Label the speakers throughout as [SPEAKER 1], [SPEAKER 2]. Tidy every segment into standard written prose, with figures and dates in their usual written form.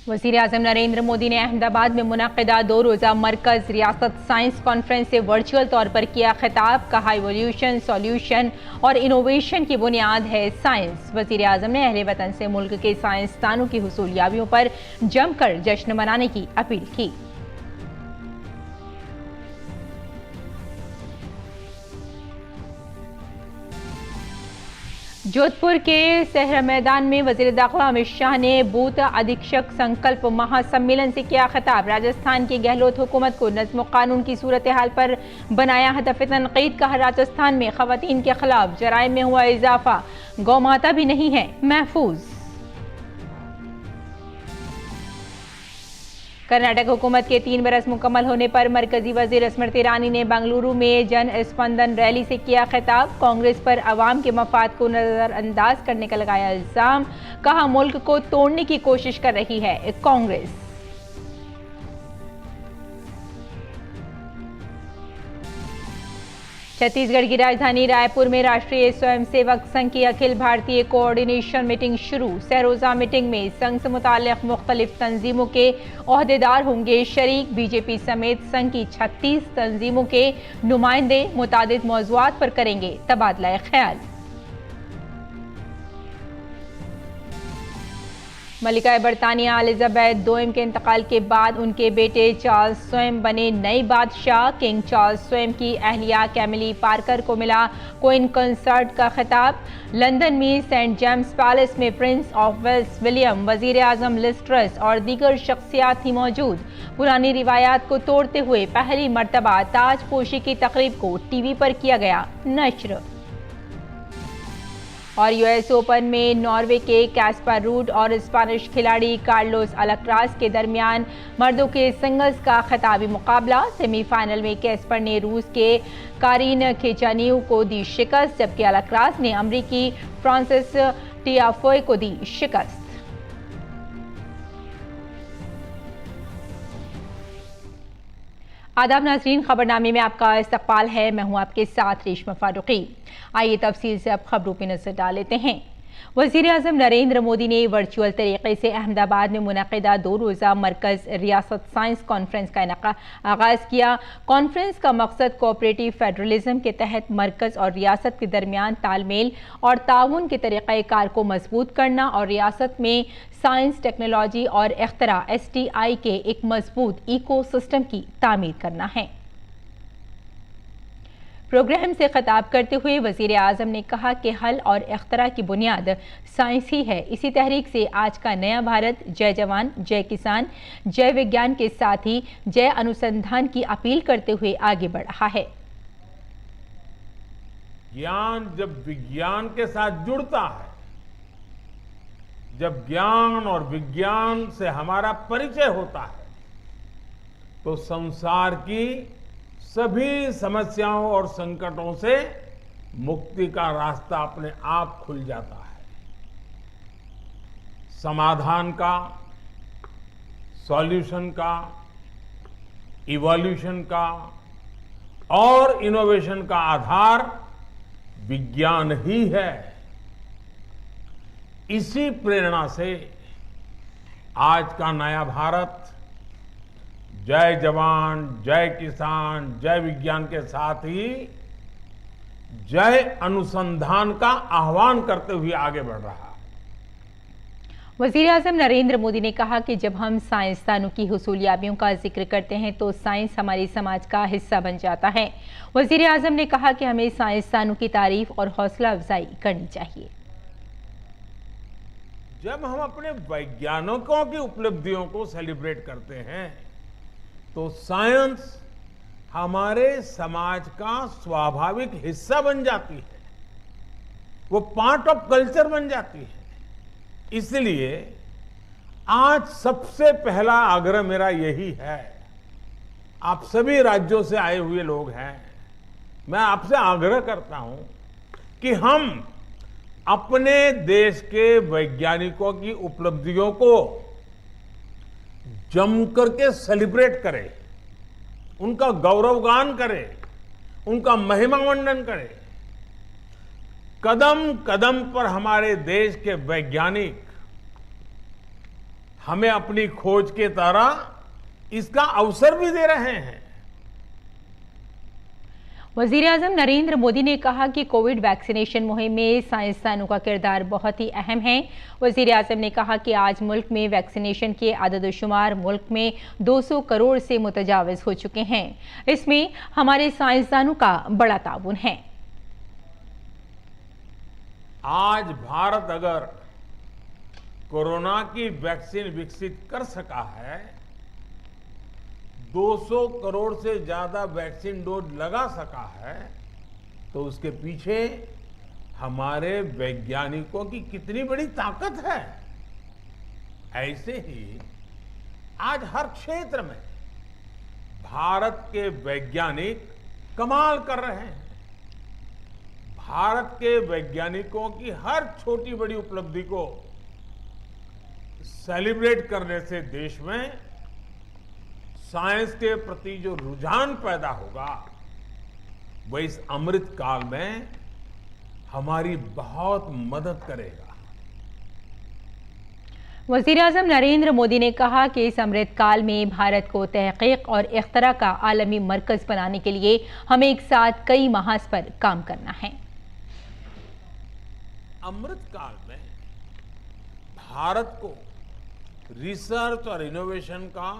[SPEAKER 1] वज़ीर-ए-आज़म नरेंद्र मोदी ने अहमदाबाद में मुनक़िदा 2 रोज़ा मरकज़ रियासत साइंस कॉन्फ्रेंस से वर्चुअल तौर पर किया खिताब। कहा, इवोल्यूशन, सॉल्यूशन और इनोवेशन की बुनियाद है साइंस। वज़ीर-ए-आज़म ने अहले वतन से मुल्क के साइंसदानों की हुसूलियाबियों पर जमकर जश्न मनाने की अपील की। जोधपुर के सहरा मैदान में वज़ीर दाखिला अमित शाह ने बूथ अधीक्षक संकल्प महासम्मेलन से किया खिताब। राजस्थान की गहलोत हुकूमत को नज़्म कानून की सूरत हाल पर बनाया हदफ तनकीद। कहा, राजस्थान में खवातीन के खिलाफ जराइम में हुआ इजाफा, गौ माता भी नहीं है महफूज। कर्नाटक हुकूमत के 3 बरस मुकम्मल होने पर मरकजी वज़ीर स्मृति ईरानी ने बेंगलुरु में जन स्पंदन रैली से किया खिताब। कांग्रेस पर अवाम के मफाद को नजरअंदाज करने का लगाया इल्जाम। कहा, मुल्क को तोड़ने की कोशिश कर रही है कांग्रेस। छत्तीसगढ़ की राजधानी रायपुर में राष्ट्रीय स्वयंसेवक संघ की अखिल भारतीय कोऑर्डिनेशन मीटिंग शुरू। सहरोजा मीटिंग में संघ से मुताल्लिक़ मुख्तलिफ तंजीमों के ओहदेदार होंगे शरीक। बीजेपी समेत संघ की 36 तंजीमों के नुमाइंदे मुतादिद मौज़ूआत पर करेंगे तबादला ख्याल। मलिका बरतानिया एलिजाबेथ दोम के इंतकाल के बाद उनके बेटे चार्ल्स स्वयं बने नए बादशाह। किंग चार्ल्स स्वयं की अहलिया कैमिली पार्कर को मिला क्वीन कंसर्ट का खिताब। लंदन में सेंट जेम्स पैलेस में प्रिंस ऑफ वेल्स विलियम, वजीर आजम लिज ट्रस और दीगर शख्सियात थी मौजूद। पुरानी रिवायात को तोड़ते हुए पहली मर्तबा ताजपोशी की तकरीब को टीवी पर किया गया नश्र। और यूएस ओपन में नॉर्वे के कैस्पर रूड और स्पेनिश खिलाड़ी कार्लोस अल्कराज के दरमियान मर्दों के सिंगल्स का खिताबी मुकाबला। सेमीफाइनल में कैस्पर ने रूस के कारिन खेचानिव को दी शिकस्त, जबकि अल्कराज ने अमरीकी फ्रांसिस टियाफोए को दी शिकस्त। आदाब नाज़रीन, खबरनामे में आपका इस्तकबाल है। मैं हूं आपके साथ रेशमा फारूकी। आइए तफसील से अब खबरों पर नजर डाल लेते हैं। वज़ीर-ए-आज़म नरेंद्र मोदी ने वर्चुअल तरीके से अहमदाबाद में मुनक़िदा 2 रोज़ा मरकज़ रियासत साइंस कॉन्फ्रेंस का आगाज़ किया। कॉन्फ्रेंस का मकसद कोऑपरेटिव फेडरलिज्म के तहत मरकज़ और रियासत के दरमियान तालमेल और ताउन के तरीक़ाकार को मजबूत करना और रियासत में साइंस, टेक्नोलॉजी और इख्तरा STI के एक मजबूत इको सिस्टम की तामीर करना है। प्रोग्राम से खिताब करते हुए वज़ीर आज़म ने कहा कि हल और इख्तरा की बुनियाद साइंस ही है। इसी तहरीक से आज का नया भारत जय जवान, जय किसान, जय विज्ञान के साथ ही जय अनुसंधान की अपील करते हुए आगे बढ़ रहा है।
[SPEAKER 2] ज्ञान जब विज्ञान के साथ जुड़ता है, जब ज्ञान और विज्ञान से हमारा परिचय होता है, तो संसार की सभी समस्याओं और संकटों से मुक्ति का रास्ता अपने आप खुल जाता है। समाधान का, सॉल्यूशन का, इवोल्यूशन का और इनोवेशन का आधार विज्ञान ही है। इसी प्रेरणा से आज का नया भारत जय जवान, जय किसान, जय विज्ञान के साथ ही जय अनुसंधान का आह्वान करते हुए आगे बढ़ रहा है।
[SPEAKER 1] वज़ीर-ए-आज़म नरेंद्र मोदी ने कहा कि जब हम साइंसदानों की हुसूलियाबियों का जिक्र करते हैं तो साइंस हमारे समाज का हिस्सा बन जाता है। वज़ीर-ए-आज़म ने कहा कि हमें साइंसदानों की तारीफ और हौसला अफजाई करनी चाहिए।
[SPEAKER 2] जब हम अपने वैज्ञानिकों की उपलब्धियों को सेलिब्रेट करते हैं तो साइंस हमारे समाज का स्वाभाविक हिस्सा बन जाती है, वो पार्ट ऑफ कल्चर बन जाती है। इसलिए आज सबसे पहला आग्रह मेरा यही है, आप सभी राज्यों से आए हुए लोग हैं, मैं आपसे आग्रह करता हूं कि हम अपने देश के वैज्ञानिकों की उपलब्धियों को जम करके सेलिब्रेट करें, उनका गौरवगान करें, उनका महिमा मंडन करें। कदम कदम पर हमारे देश के वैज्ञानिक हमें अपनी खोज के तरह इसका अवसर भी दे रहे हैं।
[SPEAKER 1] वजीर आजम नरेंद्र मोदी ने कहा कि कोविड वैक्सीनेशन मुहिम में साइंसदानों का किरदार बहुत ही अहम है। वजीर आजम ने कहा कि आज मुल्क में वैक्सीनेशन के आददोशुमार मुल्क में 200 करोड़ से मुतजाविज हो चुके हैं। इसमें हमारे साइंसदानों का बड़ा ताउन है।
[SPEAKER 2] आज भारत अगर कोरोना की वैक्सीन विकसित कर सका है, 200 करोड़ से ज्यादा वैक्सीन डोज लगा सका है, तो उसके पीछे हमारे वैज्ञानिकों की कितनी बड़ी ताकत है। ऐसे ही आज हर क्षेत्र में भारत के वैज्ञानिक कमाल कर रहे हैं। भारत के वैज्ञानिकों की हर छोटी बड़ी उपलब्धि को सेलिब्रेट करने से देश में साइंस के प्रति जो रुझान पैदा होगा, वह इस अमृत काल में हमारी बहुत मदद करेगा।
[SPEAKER 1] वजीर आजम नरेंद्र मोदी ने कहा कि इस अमृत काल में भारत को तहकीक और इख्तरा का आलमी मरकज बनाने के लिए हमें एक साथ कई महाज पर काम करना है।
[SPEAKER 2] अमृत काल में भारत को रिसर्च और इनोवेशन का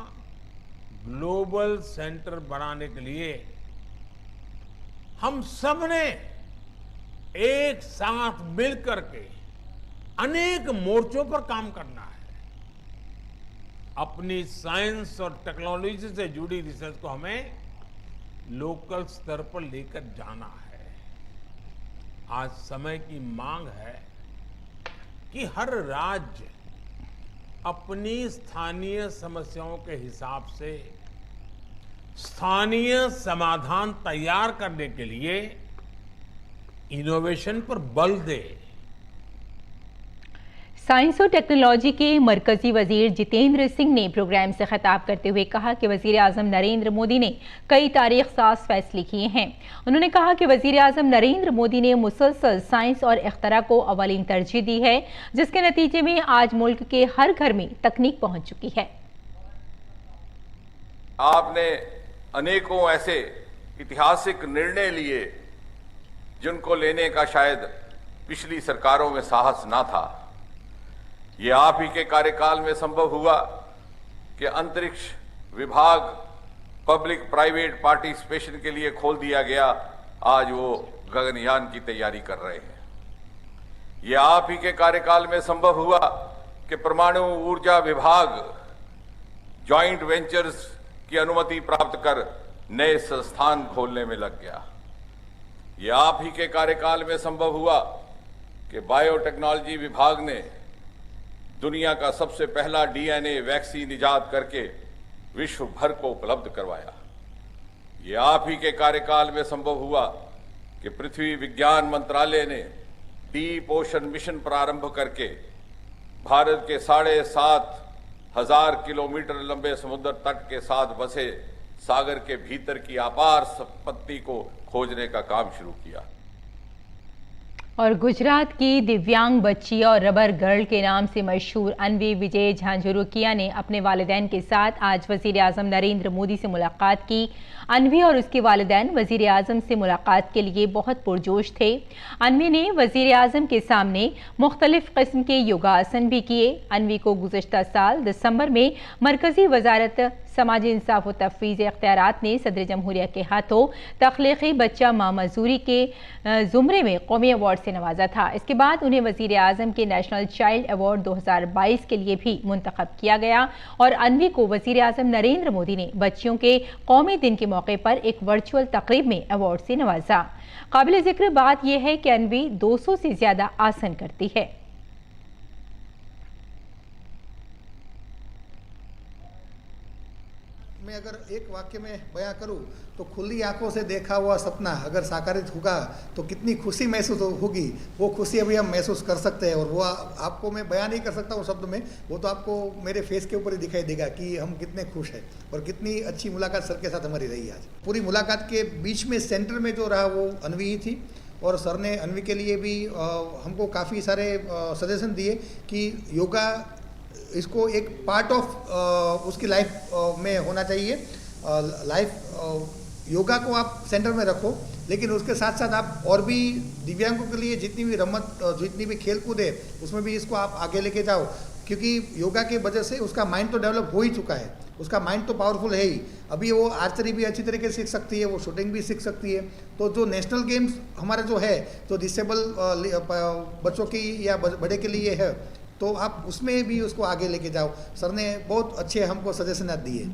[SPEAKER 2] ग्लोबल सेंटर बनाने के लिए हम सब ने एक साथ मिलकर के अनेक मोर्चों पर काम करना है। अपनी साइंस और टेक्नोलॉजी से जुड़ी रिसर्च को हमें लोकल स्तर पर लेकर जाना है। आज समय की मांग है कि हर राज्य अपनी स्थानीय समस्याओं के हिसाब से स्थानीय समाधान तैयार करने के लिए इनोवेशन पर बल दे।
[SPEAKER 1] साइंस और टेक्नोलॉजी के मरकजी वजीर जितेंद्र सिंह ने प्रोग्राम से खिताब करते हुए कहा कि वजीर आजम नरेंद्र मोदी ने कई तारीख साज फैसले किए हैं। उन्होंने कहा कि वजीर आजम नरेंद्र मोदी ने मुसलसल साइंस और इख्तरा को अवलीन तरजीह दी है, जिसके नतीजे में आज मुल्क के हर घर में तकनीक पहुंच चुकी है।
[SPEAKER 3] आपने अनेकों ऐसे ऐतिहासिक निर्णय लिए जिनको लेने का शायद पिछली सरकारों में साहस ना था। ये आप ही के कार्यकाल में संभव हुआ कि अंतरिक्ष विभाग पब्लिक प्राइवेट पार्टिसिपेशन के लिए खोल दिया गया। आज वो गगनयान की तैयारी कर रहे हैं। ये आप ही के कार्यकाल में संभव हुआ कि परमाणु ऊर्जा विभाग जॉइंट वेंचर्स की अनुमति प्राप्त कर नए संस्थान खोलने में लग गया। ये आप ही के कार्यकाल में संभव हुआ कि बायोटेक्नोलॉजी विभाग ने दुनिया का सबसे पहला डीएनए वैक्सीन इजाद करके विश्व भर को उपलब्ध करवाया। ये आप ही के कार्यकाल में संभव हुआ कि पृथ्वी विज्ञान मंत्रालय ने डीप ओशन मिशन प्रारंभ करके भारत के 7,500 किलोमीटर लंबे समुद्र तट के साथ बसे सागर के भीतर की अपार संपत्ति को खोजने का काम शुरू किया।
[SPEAKER 1] और गुजरात की दिव्यांग बच्ची और रबर गर्ल के नाम से मशहूर अनवी विजय झांझरुकिया ने अपने वालिदैन के साथ आज वजीर आजम नरेंद्र मोदी से मुलाकात की। अनवी और उसके वालिदैन वजीर आजम से मुलाकात के लिए बहुत पुरजोश थे। अनवी ने वजीर आजम के सामने मुख्तलिफ किस्म के योगासन भी किए। अनवी को गुज़श्ता साल दिसंबर में मरकजी वजारत समाजी इंसाफ व तफवीज़ इख्तियारात ने सदर जमहूरिया के हाथों तख्लीकी बच्चा मामजूरी के ज़ुमरे में कौमी अवार्ड से नवाजा था। इसके बाद उन्हें वजीर आजम के नेशनल चाइल्ड अवार्ड 2022 के लिए भी मुंतखब किया गया और अनवी को वजीर आजम नरेंद्र मोदी ने बच्चियों के कौमी दिन के मौके पर एक वर्चुअल तकरीब में अवार्ड से नवाजा। काबिल जिक्र बात यह है कि अनवी 200 से ज्यादा आसन करती है।
[SPEAKER 4] मैं अगर एक वाक्य में बयां करूं तो खुली आंखों से देखा हुआ सपना अगर साकारित होगा तो कितनी खुशी महसूस होगी, वो खुशी अभी हम महसूस कर सकते हैं। और वो आपको मैं बयान नहीं कर सकता हूँ शब्द में, वो तो आपको मेरे फेस के ऊपर ही दिखाई देगा कि हम कितने खुश हैं और कितनी अच्छी मुलाकात सर के साथ हमारी रही आज। पूरी मुलाकात के बीच में सेंटर में जो रहा वो अनवी ही थी और सर ने अनवी के लिए भी हमको काफ़ी सारे सजेशन दिए कि योगा इसको एक पार्ट ऑफ उसकी लाइफ में होना चाहिए। लाइफ योगा को आप सेंटर में रखो, लेकिन उसके साथ साथ आप और भी दिव्यांगों के लिए जितनी भी जितनी भी खेल कूद है उसमें भी इसको आप आगे लेके जाओ, क्योंकि योगा की वजह से उसका माइंड तो डेवलप हो ही चुका है, उसका माइंड तो पावरफुल है ही। अभी वो आर्चरी भी अच्छी तरीके से सीख सकती है, वो शूटिंग भी सीख सकती है। तो जो नेशनल गेम्स हमारा जो है, जो डिसेबल बच्चों की या बड़े के लिए है, तो आप उसमें भी उसको आगे लेके जाओ। सर ने बहुत अच्छे हमको सजेशन दिए।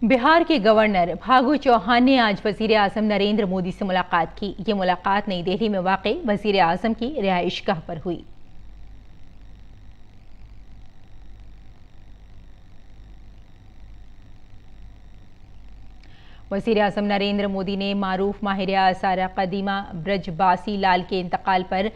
[SPEAKER 1] बिहार के गवर्नर फागू चौहान ने आज वजीर आजम नरेंद्र मोदी से मुलाकात की। ये मुलाकात नई दिल्ली में वाक़ई वजीर आजम की रिहाइशगाह पर हुई। वज़ीर आज़म नरेंद्र मोदी ने मारूफ माहिर आसार कदीमा ब्रजबासी लाल के इंतकाल पर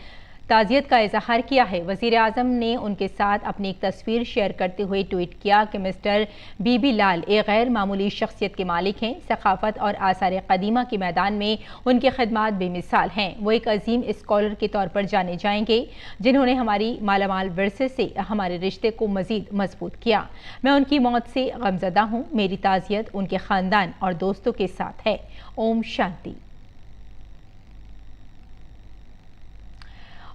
[SPEAKER 1] ताज़ियत का इजहार किया है। वज़ीर आज़म ने उनके साथ अपनी एक तस्वीर शेयर करते हुए ट्वीट किया कि मिस्टर बीबी लाल एक गैर मामूली शख्सियत के मालिक हैं। सकाफत और आसार कदीमा के मैदान में उनकी खिदमात बेमिसाल हैं। वो एक अजीम स्कॉलर के तौर पर जाने जाएंगे, जिन्होंने हमारी मालामाल विरसे से हमारे रिश्ते को मज़ीद मजबूत किया। मैं उनकी मौत से गमज़दा हूँ। मेरी ताज़ियत उनके ख़ानदान और दोस्तों के साथ है। ओम शांति।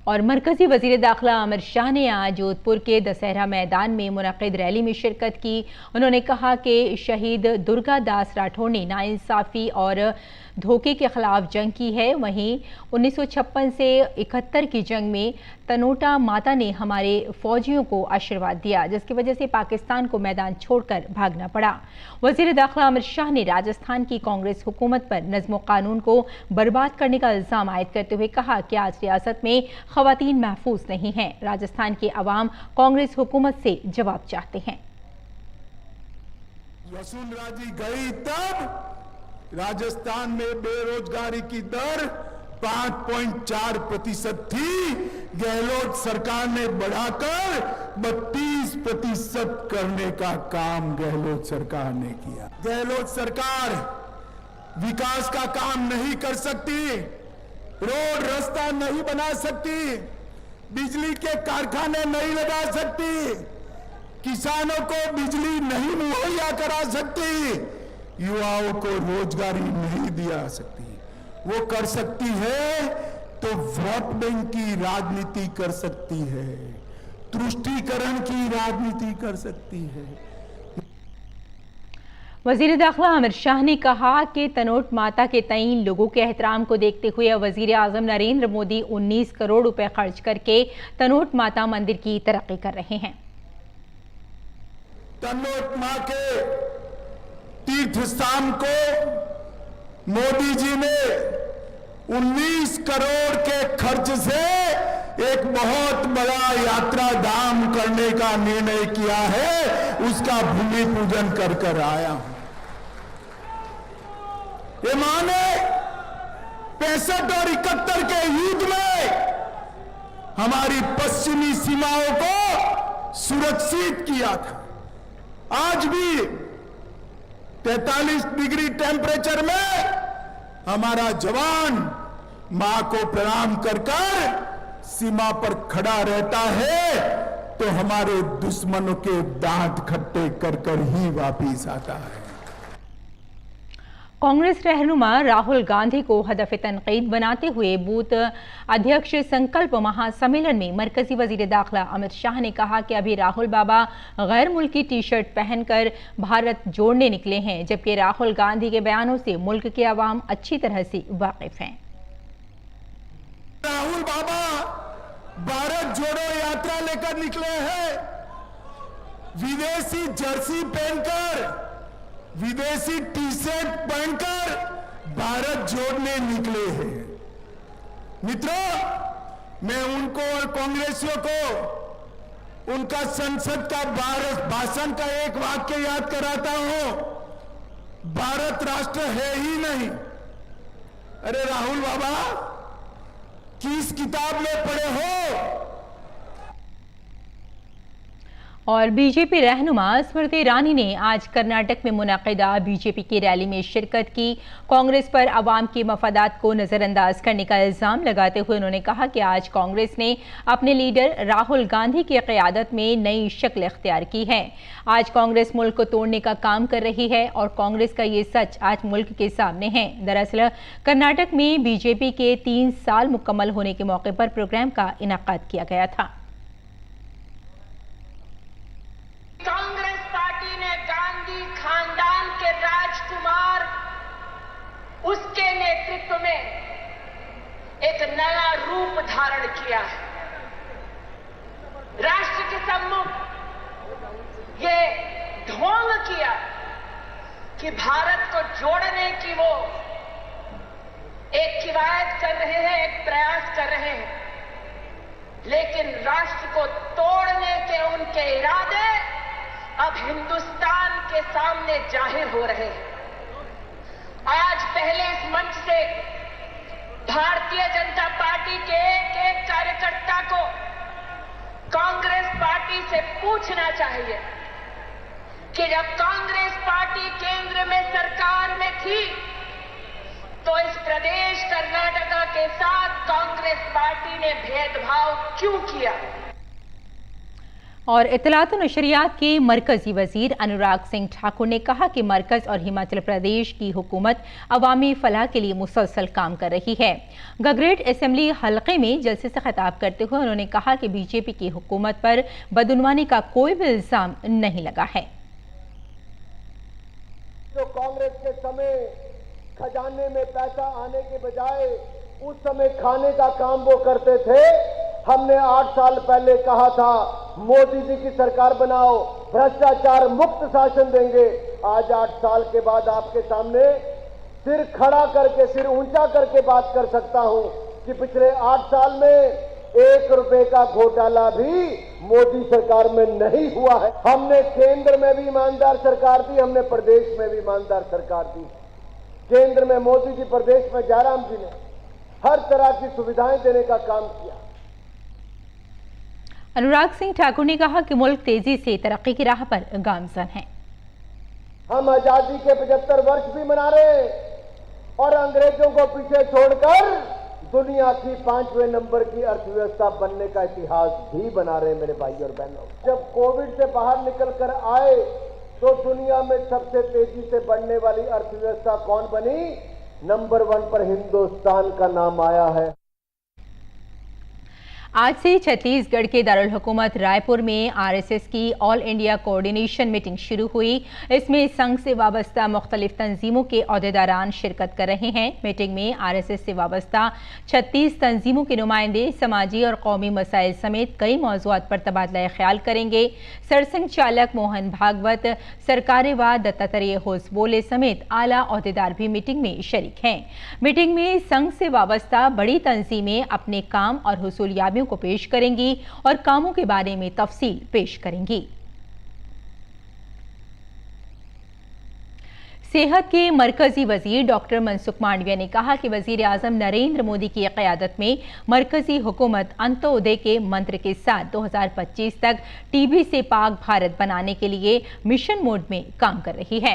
[SPEAKER 1] और मरकजी वजीर दाखिला अमित शाह ने आज जोधपुर के दशहरा मैदान में मुनक़िद रैली में शिरकत की। उन्होंने कहा कि शहीद दुर्गा दास राठौर ने नाइंसाफ़ी और धोखे के खिलाफ जंग की है। वहीं 1956 से 71 की जंग में तनोटा माता ने हमारे फौजियों को आशीर्वाद दिया, जिसकी वजह से पाकिस्तान को मैदान छोड़कर भागना पड़ा। वजीर दाखिला अमित शाह ने राजस्थान की कांग्रेस हुकूमत पर नज़्म कानून को बर्बाद करने का इल्ज़ाम आयद करते हुए कहा कि आज रियासत में ख़वातीन महफूज नहीं हैं। राजस्थान के अवाम कांग्रेस हुकूमत से जवाब चाहते हैं।
[SPEAKER 5] वसुंधरा जी गई तब राजस्थान में बेरोजगारी की दर 5.4% थी। गहलोत सरकार ने बढ़ाकर 32% करने का काम गहलोत सरकार ने किया। गहलोत सरकार विकास का काम नहीं कर सकती, रोड रास्ता नहीं बना सकती, बिजली के कारखाने नहीं लगा सकती, किसानों को बिजली नहीं मुहैया करा सकती, युवाओं को रोजगारी नहीं दिया सकती। वो कर सकती है तो वोट बैंक की राजनीति कर सकती है, तुष्टीकरण की राजनीति कर सकती है।
[SPEAKER 1] वज़ीर दाखिला अमित शाह ने कहा कि तनोट माता के तई लोगों के एहतराम को देखते हुए वज़ीर आज़म नरेंद्र मोदी 19 करोड़ रुपए खर्च करके तनोट माता मंदिर की तरक्की कर रहे हैं।
[SPEAKER 5] तनोट मां के तीर्थ स्थान को मोदी जी ने 19 करोड़ के खर्च से एक बहुत बड़ा यात्रा धाम करने का निर्णय किया है। उसका भूमि पूजन कर कर आया हूं। ये माने 65 और 71 के युद्ध में हमारी पश्चिमी सीमाओं को सुरक्षित किया था। आज भी 43 डिग्री टेम्परेचर में हमारा जवान मां को प्रणाम कर कर सीमा पर खड़ा रहता है, तो हमारे दुश्मनों के दांत खट्टे कर कर ही वापिस आता है।
[SPEAKER 1] कांग्रेस रहनुमा राहुल गांधी को हदफ तनकीद बनाते हुए बूथ अध्यक्ष संकल्प महासम्मेलन में मरकजी वजीर दाखिला अमित शाह ने कहा कि अभी राहुल बाबा गैर मुल्की टी शर्ट पहनकर भारत जोड़ने निकले हैं, जबकि राहुल गांधी के बयानों से मुल्क के अवाम अच्छी तरह से वाकिफ हैं।
[SPEAKER 5] राहुल बाबा भारत जोड़ो यात्रा लेकर निकले हैं, विदेशी जर्सी पहनकर, विदेशी टी शर्ट पहनकर भारत जोड़ने निकले हैं। मित्रों, मैं उनको और कांग्रेसियों को उनका संसद का भाषण का एक वाक्य याद कराता हूं, भारत राष्ट्र है ही नहीं। अरे राहुल बाबा, किस किताब में पढ़े हो?
[SPEAKER 1] और बीजेपी रहनुमा स्मृति ईरानी ने आज कर्नाटक में मुनक़िदा बीजेपी की रैली में शिरकत की। कांग्रेस पर अवाम के मफादात को नज़रअंदाज करने का इल्ज़ाम लगाते हुए उन्होंने कहा कि आज कांग्रेस ने अपने लीडर राहुल गांधी की क़यादत में नई शक्ल इख्तियार की है। आज कांग्रेस मुल्क को तोड़ने का काम कर रही है और कांग्रेस का ये सच आज मुल्क के सामने है। दरअसल कर्नाटक में बीजेपी के 3 साल मुकम्मल होने के मौके पर प्रोग्राम का इनाकाद किया गया था।
[SPEAKER 6] कांग्रेस पार्टी ने गांधी खानदान के राजकुमार उसके नेतृत्व में एक नया रूप धारण किया है। राष्ट्र के सम्मुख ये ढोंग किया कि भारत को जोड़ने की वो एक किवायत कर रहे हैं, एक प्रयास कर रहे हैं, लेकिन राष्ट्र को तोड़ने के उनके इरादे अब हिंदुस्तान के सामने जाहिर हो रहे हैं। आज पहले इस मंच से भारतीय जनता पार्टी के एक कार्यकर्ता को कांग्रेस पार्टी से पूछना चाहिए कि जब कांग्रेस पार्टी केंद्र में सरकार में थी तो इस प्रदेश कर्नाटका के साथ कांग्रेस पार्टी ने भेदभाव क्यों किया।
[SPEAKER 1] और इत्तलात और नशरियात के मरकजी वजीर अनुराग सिंह ठाकुर ने कहा कि मरकज और हिमाचल प्रदेश की हुकूमत अवामी फलाह के लिए मुसलसल काम कर रही है। गगरेट असेंबली हलके में जलसे से खिताब करते हुए उन्होंने कहा कि बीजेपी की हुकूमत पर बदउनवानी का कोई भी इल्जाम नहीं लगा है।
[SPEAKER 7] जो कांग्रेस के समय खजाने में पैसा आने के बजाय उस समय खाने का काम वो करते थे। हमने 8 साल पहले कहा था मोदी जी की सरकार बनाओ, भ्रष्टाचार मुक्त शासन देंगे। आज 8 साल के बाद आपके सामने सिर खड़ा करके, सिर ऊंचा करके बात कर सकता हूं कि पिछले 8 साल में 1 रुपए का घोटाला भी मोदी सरकार में नहीं हुआ है। हमने केंद्र में भी ईमानदार सरकार दी, हमने प्रदेश में भी ईमानदार सरकार दी। केंद्र में मोदी जी, प्रदेश में जयराम जी ने हर तरह की सुविधाएं देने का काम किया।
[SPEAKER 1] अनुराग सिंह ठाकुर ने कहा कि मुल्क तेजी से तरक्की की राह पर गामजन है।
[SPEAKER 7] हम आजादी के 75 वर्ष भी मना रहे हैं और अंग्रेजों को पीछे छोड़कर दुनिया की 5वें नंबर की अर्थव्यवस्था बनने का इतिहास भी बना रहे हैं मेरे भाई और बहनों। जब कोविड से बाहर निकल कर आए तो दुनिया में सबसे तेजी से बढ़ने वाली अर्थव्यवस्था कौन बनी? नंबर 1 पर हिंदुस्तान का नाम आया है।
[SPEAKER 1] आज से छत्तीसगढ़ के दारुल हुकूमत रायपुर में आरएसएस की ऑल इंडिया कोऑर्डिनेशन मीटिंग शुरू हुई। इसमें संघ से वाबस्ता मुख्तलिफ तंजीमों के अहदेदारान शिरकत कर रहे हैं। मीटिंग में आरएसएस से वाबस्ता 36 तंजीमों के नुमाइंदे समाजी और कौमी मसाइल समेत कई मौज़ूआत पर तबादला ख्याल करेंगे। सरसंघ चालक मोहन भागवत, सरकारेवाद दत्तात्रेय होसबोले समेत आला अहदेदार भी मीटिंग में शरीक हैं। मीटिंग में संघ से वाबस्ता बड़ी तंजीमें अपने काम और हुसूलियाबियों को पेश करेंगी और कामों के बारे में तफसील पेश करेंगी। सेहत के मरकजी वजीर डॉक्टर मनसुख मांडविया ने कहा कि वजीर आजम नरेंद्र मोदी की क़यादत में मरकजी हुकूमत अंत्योदय के मंत्र के साथ 2025 तक टीबी से पाक भारत बनाने के लिए मिशन मोड में काम कर रही है।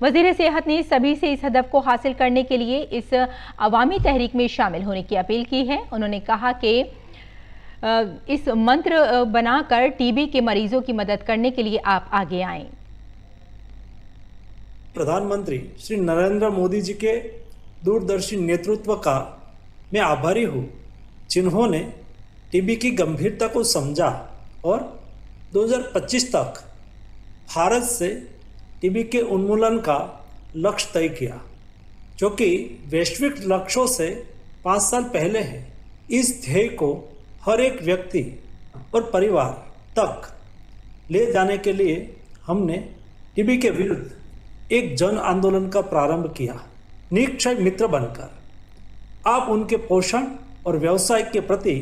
[SPEAKER 1] वजीर सेहत ने सभी से इस हदफ को हासिल करने के लिए इस अवामी तहरीक में शामिल होने की अपील की है। उन्होंने कहा कि इस मंत्र बनाकर टीबी के मरीजों की मदद करने के लिए आप आगे आएं।
[SPEAKER 8] प्रधानमंत्री श्री नरेंद्र मोदी जी के दूरदर्शी नेतृत्व का मैं आभारी हूँ, जिन्होंने टीबी की गंभीरता को समझा और 2025 तक भारत से टीबी के उन्मूलन का लक्ष्य तय किया, जो कि वैश्विक लक्ष्यों से 5 साल पहले है। इस ध्येय को हर एक व्यक्ति और परिवार तक ले जाने के लिए हमने टीबी के विरुद्ध एक जन आंदोलन का प्रारंभ किया। निक्षय मित्र बनकर आप उनके पोषण और व्यवसाय के प्रति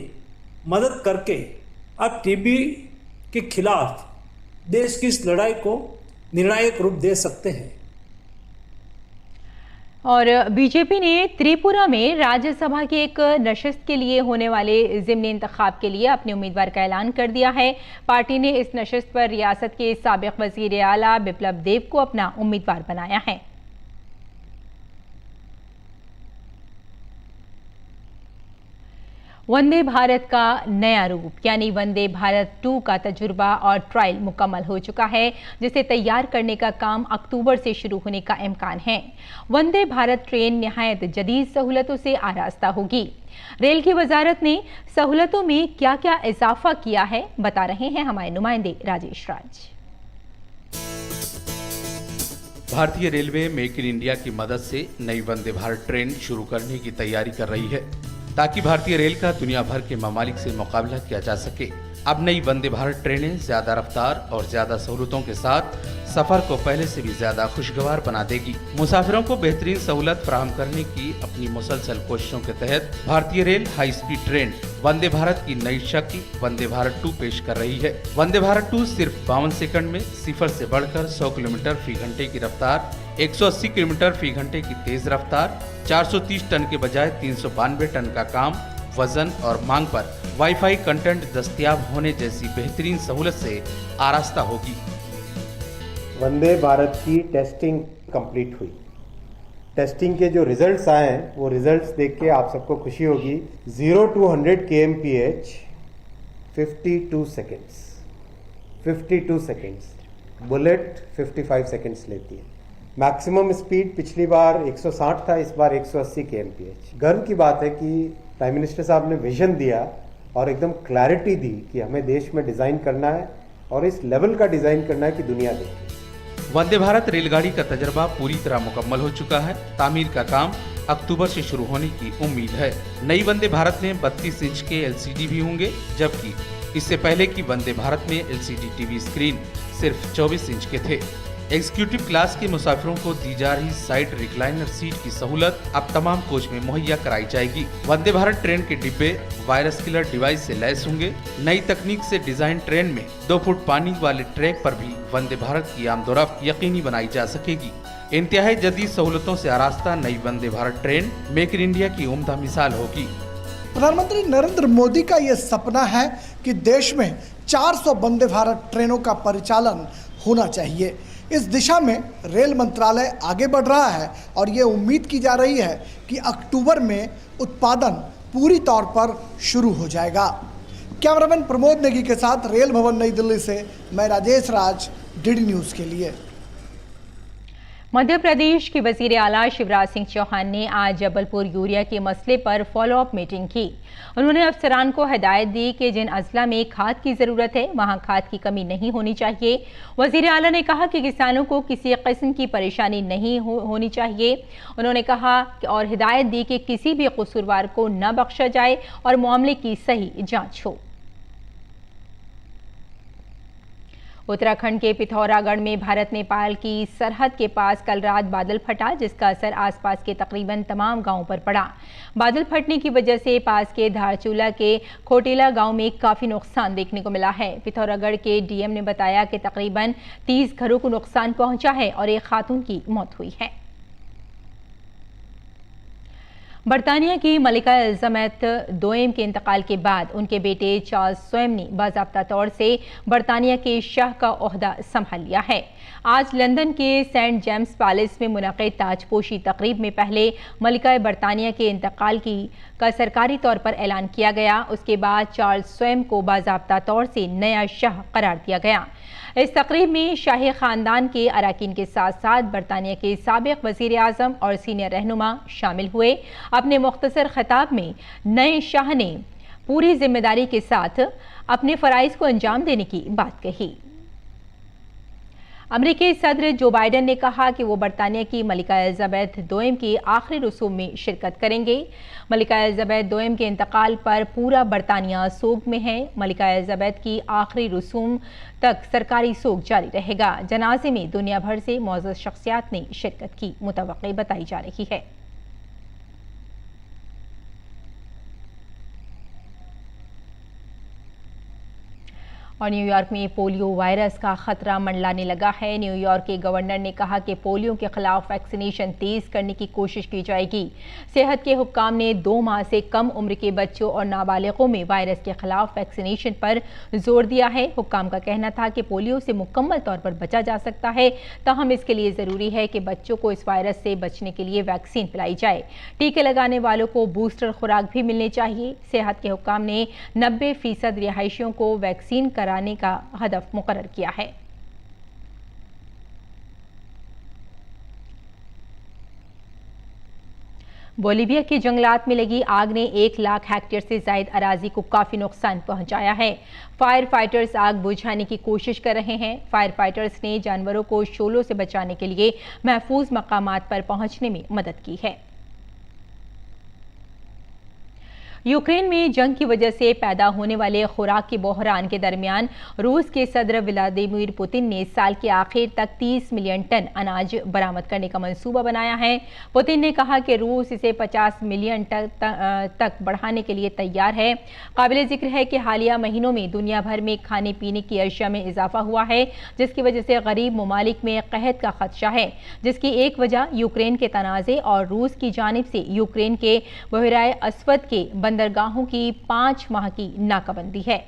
[SPEAKER 8] मदद करके आप टीबी के खिलाफ देश की इस लड़ाई को निर्णायक रूप दे सकते हैं।
[SPEAKER 1] और बीजेपी ने त्रिपुरा में राज्यसभा की एक नशस्त के लिए होने वाले ज़िमनी इंतखाब के लिए अपने उम्मीदवार का ऐलान कर दिया है। पार्टी ने इस नशस्त पर रियासत के साबिक वजीर आला बिप्लब देब को अपना उम्मीदवार बनाया है। वंदे भारत का नया रूप यानी वंदे भारत 2 का तजुर्बा और ट्रायल मुकम्मल हो चुका है, जिसे तैयार करने का काम अक्टूबर से शुरू होने का इम्कान है। वंदे भारत ट्रेन निहायत जदीद सहूलतों से आरास्ता होगी। रेल की वजारत ने सहूलतों में क्या क्या इजाफा किया है, बता रहे हैं हमारे नुमाइंदे राजेश राज।
[SPEAKER 9] भारतीय रेलवे मेक इन इंडिया की मदद से नई वंदे भारत ट्रेन शुरू करने की तैयारी कर रही है, ताकि भारतीय रेल का दुनिया भर के ममालिक से मुकाबला किया जा सके। अब नई वंदे भारत ट्रेनें ज्यादा रफ्तार और ज्यादा सहूलतों के साथ सफर को पहले से भी ज्यादा खुशगवार बना देगी। मुसाफिरों को बेहतरीन सहूलत फराहम करने की अपनी मुसलसल कोशिशों के तहत भारतीय rail high speed train Vande Bharat की नई शक्ल वंदे भारत 2 पेश कर रही है। वंदे भारत 2 सिर्फ 52 सेकंड में 0 से बढ़कर 100 किलोमीटर फी घंटे की रफ्तार, 180 किलोमीटर फी घंटे की तेज रफ्तार, 430 टन के बजाय 392 टन का काम, वजन और मांग पर वाईफाई कंटेंट दस्तयाब होने जैसी बेहतरीन सहूलत से आरास्ता होगी।
[SPEAKER 10] वंदे भारत की टेस्टिंग कंप्लीट हुई। टेस्टिंग के जो रिजल्ट्स आए हैं वो रिजल्ट्स देख के आप सबको खुशी होगी। 0 to 100 kmph 52 seconds, 52 seconds. Bullet 55 seconds लेती है। मैक्सिमम स्पीड पिछली बार 160 था, इस बार 180 kmph। गर्व की बात है कि प्राइम मिनिस्टर साहब ने विजन दिया और एकदम क्लैरिटी दी कि हमें देश में डिजाइन करना है और इस लेवल का डिजाइन करना है कि दुनिया देखे।
[SPEAKER 9] वंदे भारत रेलगाड़ी का तजर्बा पूरी तरह मुकम्मल हो चुका है। तामीर का काम अक्टूबर से शुरू होने की उम्मीद है। नई वंदे भारत में 32 इंच के LCD भी होंगे, जबकि इससे पहले की वंदे भारत में LCD टीवी स्क्रीन सिर्फ 24 इंच के थे। एग्जीक्यूटिव क्लास के मुसाफिरों को दी जा रही साइड रिक्लाइनर सीट की सहूलत अब तमाम कोच में मुहैया कराई जाएगी। वंदे भारत ट्रेन के डिब्बे वायरस किलर डिवाइस से लैस होंगे। नई तकनीक से डिजाइन ट्रेन में 2 फुट पानी वाले ट्रैक पर भी वंदे भारत की आमदोरफ्त यकीनी बनाई जा सकेगी। इंतहाई जदीद सहूलतों से आरास्ता नई Vande Bharat train make in India की उम्दा मिसाल होगी।
[SPEAKER 11] प्रधानमंत्री नरेंद्र मोदी का ये सपना है कि देश में 400 वंदे भारत ट्रेनों का परिचालन होना चाहिए। इस दिशा में रेल मंत्रालय आगे बढ़ रहा है और ये उम्मीद की जा रही है कि अक्टूबर में उत्पादन पूरी तौर पर शुरू हो जाएगा। कैमरामैन प्रमोद नेगी के साथ रेल भवन नई दिल्ली से मैं राजेश राज, DD न्यूज़ के लिए।
[SPEAKER 1] मध्य प्रदेश के वजीर आला शिवराज सिंह चौहान ने आज जबलपुर यूरिया के मसले पर फॉलोअप मीटिंग की। उन्होंने अफसरान को हिदायत दी कि जिन अजला में खाद की जरूरत है वहां खाद की कमी नहीं होनी चाहिए। वजीर आला ने कहा कि किसानों को किसी किस्म की परेशानी नहीं होनी चाहिए। उन्होंने कहा और हिदायत दी कि किसी भी कसूरवार को न बख्शा जाए और मामले की सही जांच हो। उत्तराखंड के पिथौरागढ़ में भारत नेपाल की सरहद के पास कल रात बादल फटा, जिसका असर आसपास के तकरीबन तमाम गांवों पर पड़ा। बादल फटने की वजह से पास के धारचूला के खोटेला गांव में काफी नुकसान देखने को मिला है। पिथौरागढ़ के DM ने बताया कि तकरीबन 30 घरों को नुकसान पहुंचा है और एक खातून की मौत हुई है। बरतानिया की मलिका एलिजाबेथ दोयम के इंतकाल के बाद उनके बेटे चार्ल्स स्वयं ने बाज़ाब्ता तौर से बरतानिया के शाह का ओहदा संभाल लिया है। आज लंदन के सेंट जेम्स पैलेस में मुनक़िद ताजपोशी तकरीब में पहले मलिका बरतानिया के इंतकाल का सरकारी तौर पर ऐलान किया गया। उसके बाद चार्ल्स स्वयं को बाज़ाब्ता तौर से नया शाह करार दिया गया। इस तकरीब में शाही ख़ानदान के अरकान के साथ साथ बरतानिया के साबिक़ वज़ीर आज़म और सीनियर रहनुमा शामिल हुए। अपने मुख्तसर खिताब में नए शाह ने पूरी जिम्मेदारी के साथ अपने फ़राइज़ को अंजाम देने की बात कही। अमेरिकी सदर जो बाइडेन ने कहा कि वो बरतानिया की मलिका एलिजाबेथ दोयम की आखिरी रसूम में शिरकत करेंगे। मलिका एलिजाबेथ दोयम के इंतकाल पर पूरा बरतानिया सोग में है। मलिका एलिजाबेथ की आखिरी रसूम तक सरकारी सोग जारी रहेगा। जनाजे में दुनिया भर से मौजूद शख्सियात ने शिरकत की मुतवक्की बताई जा रही है। और न्यूयॉर्क में पोलियो वायरस का खतरा मंडलाने लगा है। न्यूयॉर्क के गवर्नर ने कहा कि पोलियो के खिलाफ वैक्सीनेशन तेज करने की कोशिश की जाएगी। सेहत के हुक्काम ने 2 माह से कम उम्र के बच्चों और नाबालिगों में वायरस के खिलाफ वैक्सीनेशन पर जोर दिया है। हुक्काम का कहना था कि पोलियो से मुकम्मल तौर पर बचा जा सकता है, ताहम इसके लिए जरूरी है कि बच्चों को इस वायरस से बचने के लिए वैक्सीन पिलाई जाए। टीके लगाने वालों को बूस्टर खुराक भी मिलनी चाहिए। सेहत के हुक्काम ने 90% रिहायशियों को वैक्सीन कराने का हदफ मुकर्रर किया है। बोलीविया के जंगलात में लगी आग ने 1 लाख हेक्टेयर से ज्यादा अराजी को काफी नुकसान पहुंचाया है। फायर फाइटर्स आग बुझाने की कोशिश कर रहे हैं। फायर फाइटर्स ने जानवरों को शोलों से बचाने के लिए महफूज मकामात पर पहुंचने में मदद की है। यूक्रेन में जंग की वजह से पैदा होने वाले खुराक के बहरान के दरमियान रूस के सदर व्लादिमीर पुतिन ने साल के आखिर तक 30 मिलियन टन अनाज बरामद करने का मंसूबा बनाया है। पुतिन ने कहा कि रूस इसे 50 मिलियन तक बढ़ाने के लिए तैयार है। काबिल जिक्र है कि हालिया महीनों में दुनिया भर में खाने पीने की अशिया में इजाफा हुआ है, जिसकी वजह से गरीब ममालिक में कहत का खदशा है, जिसकी एक वजह यूक्रेन के तनाज़े और रूस की जानिब से यूक्रेन के बहराए अस्वद के बंदरगाहों की 5 माह की नाकाबंदी है।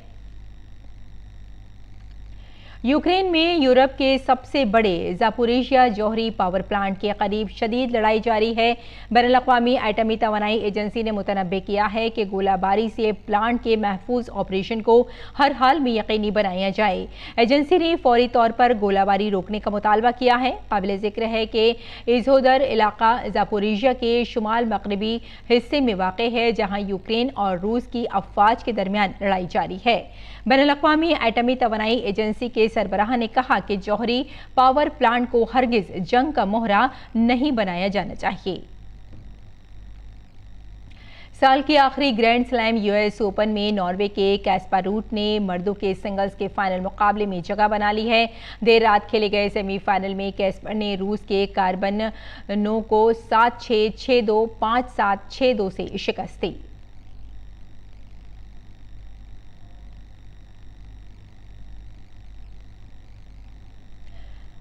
[SPEAKER 1] यूक्रेन में यूरोप के सबसे बड़े ज़ापोरिजिया जौहरी पावर प्लांट के करीब शदीद लड़ाई जारी है। बैनुल-अक़वामी एटमी तवानाई एजेंसी ने मुतनब्बे किया है कि गोलाबारी से प्लांट के महफूज ऑपरेशन को हर हाल में यकीनी बनाया जाए। एजेंसी ने फौरी तौर पर गोलाबारी रोकने का मुतालबा किया है। काबिल जिक्र है कि इज़ोदर इलाका ज़ापोरिजिया के शुमाल मगरबी हिस्से में वाक़ है, जहाँ यूक्रेन और रूस की अफवाज के दरमियान लड़ाई जारी है। बैनुल-अक़वामी एटमी तवानाई एजेंसी के सरबराह ने कहा कि जौहरी पावर प्लांट को हरगिज जंग का मोहरा नहीं बनाया जाना चाहिए। साल के आखिरी ग्रैंड स्लैम यूएस ओपन में नॉर्वे के कैस्पर रूड ने मर्दों के सिंगल्स के फाइनल मुकाबले में जगह बना ली है। देर रात खेले गए सेमीफाइनल में कैस्पर ने रूस के कार्बनो को 7-6, 6-2, 5-7, 6-2 से शिकस्त दी।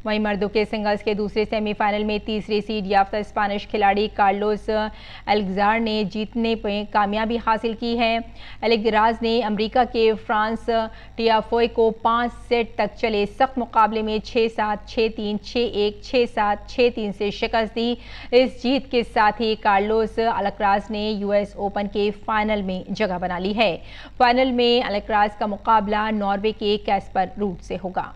[SPEAKER 1] वहीं मर्दों के सिंगल्स के दूसरे सेमीफाइनल में तीसरी सीड याफ्ता स्पेनिश खिलाड़ी कार्लोस अल्कजार ने जीतने में कामयाबी हासिल की है। अल्कराज ने अमेरिका के फ्रांस टियाफोय को 5 सेट तक चले सख्त मुकाबले में 6-7, 6-3, 6-1, 6-7, 6-3 से शिकस्त दी। इस जीत के साथ ही कार्लोस अल्कराज ने यूएस ओपन के फाइनल में जगह बना ली है। फाइनल में अल्कराज का मुकाबला नॉर्वे के कैस्पर रूड से होगा।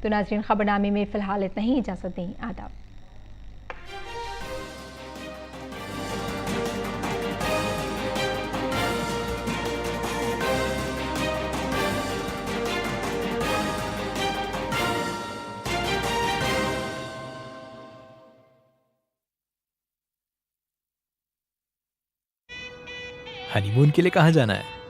[SPEAKER 1] तो नाज़रीन, खबरनामे में फिलहाल इतना ही। इजाज़त दें। आदाब।
[SPEAKER 12] हनीमून के लिए कहाँ जाना है?